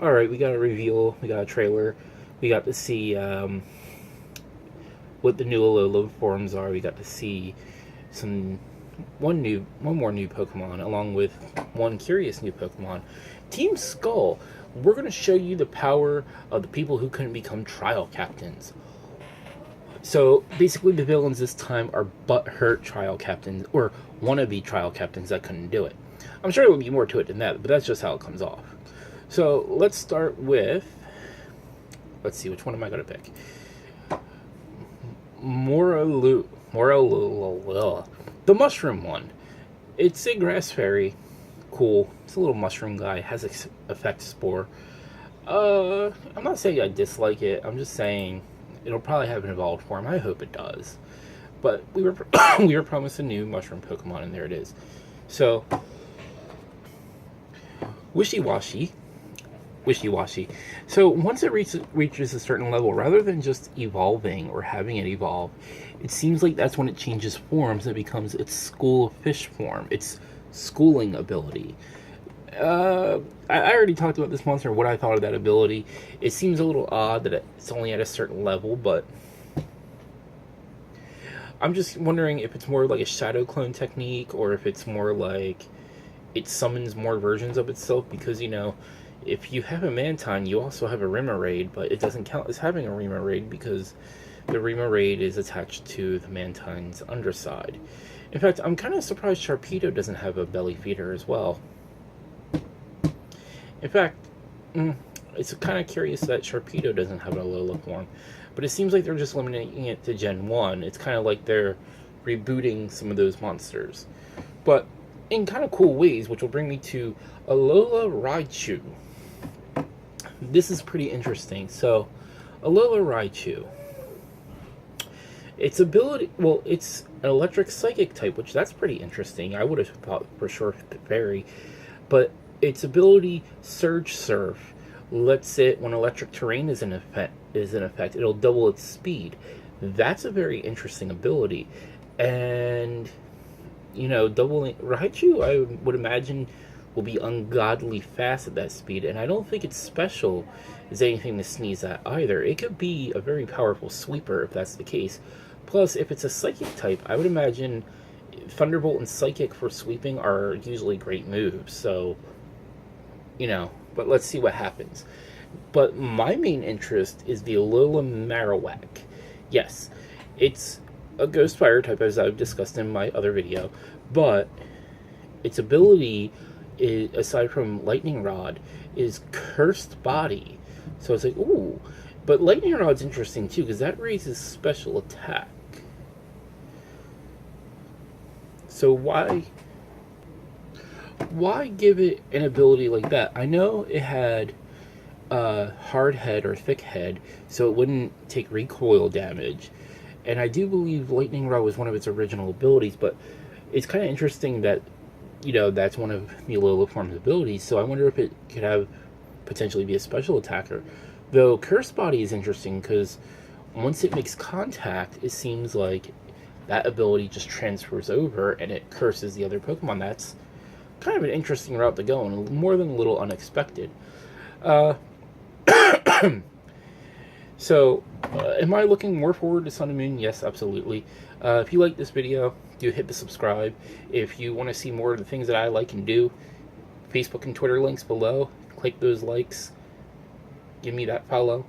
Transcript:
Alright, we got a reveal, we got a trailer, we got to see what the new Alola forms are, we got to see some one more new Pokemon, along with one curious new Pokemon. Team Skull, we're going to show you the power of the people who couldn't become trial captains. So basically, the villains this time are butthurt trial captains, or wannabe trial captains that couldn't do it. I'm sure there will be more to it than that, but that's just how it comes off. So let's start with. Let's see, which one am I going to pick? The mushroom one. It's a grass fairy. Cool. It's a little mushroom guy. Has effect spore. I'm not saying I dislike it. I'm just saying it'll probably have an evolved form. I hope it does. But we were we were promised a new mushroom Pokemon, and there it is. So, wishy-washy. So once it reaches a certain level, rather than just evolving or having it evolve, it seems like that's when it changes forms and becomes its school of fish form, its schooling ability. I already talked about this monster and what I thought of that ability. It seems a little odd that it's only at a certain level, but I'm just wondering if it's more like a shadow clone technique, or if it's more like it summons more versions of itself, because, if you have a Mantine, you also have a Remoraid, but it doesn't count as having a Remoraid because the Remoraid is attached to the Mantine's underside. In fact, I'm kind of surprised Sharpedo doesn't have a belly feeder as well. In fact, it's kind of curious that Sharpedo doesn't have a Alola form, but it seems like they're just limiting it to Gen 1. It's kind of like they're rebooting some of those monsters. But in kind of cool ways, which will bring me to Alola Raichu. This is pretty interesting. So, Alola Raichu. Its ability, well, it's an electric psychic type, which that's pretty interesting. I would have thought for sure fairy. But its ability, Surge Surf, lets it, when electric terrain is in effect, it'll double its speed. That's a very interesting ability. And, doubling Raichu, I would imagine, will be ungodly fast at that speed, and I don't think its special is anything to sneeze at either. It could be a very powerful sweeper if that's the case. Plus, if it's a psychic type, I would imagine Thunderbolt and Psychic for sweeping are usually great moves, so, but let's see what happens. But my main interest is the Alola Marowak. Yes, it's a Ghost Fire type, as I've discussed in my other video, but its ability is, aside from Lightning Rod, is Cursed Body. So it's like, ooh. But Lightning Rod's interesting too, because that raises special attack. So why give it an ability like that? I know it had hard head or thick head, so it wouldn't take recoil damage. And I do believe Lightning Rod was one of its original abilities, but it's kind of interesting that that's one of the Alola form's abilities, so I wonder if it could potentially be a special attacker. Though Curse Body is interesting, because once it makes contact, it seems like that ability just transfers over and it curses the other Pokemon. That's kind of an interesting route to go, and more than a little unexpected. So, am I looking more forward to Sun and Moon? Yes, absolutely. If you like this video, do hit the subscribe. If you want to see more of the things that I like and do, Facebook and Twitter links below. Click those likes. Give me that follow.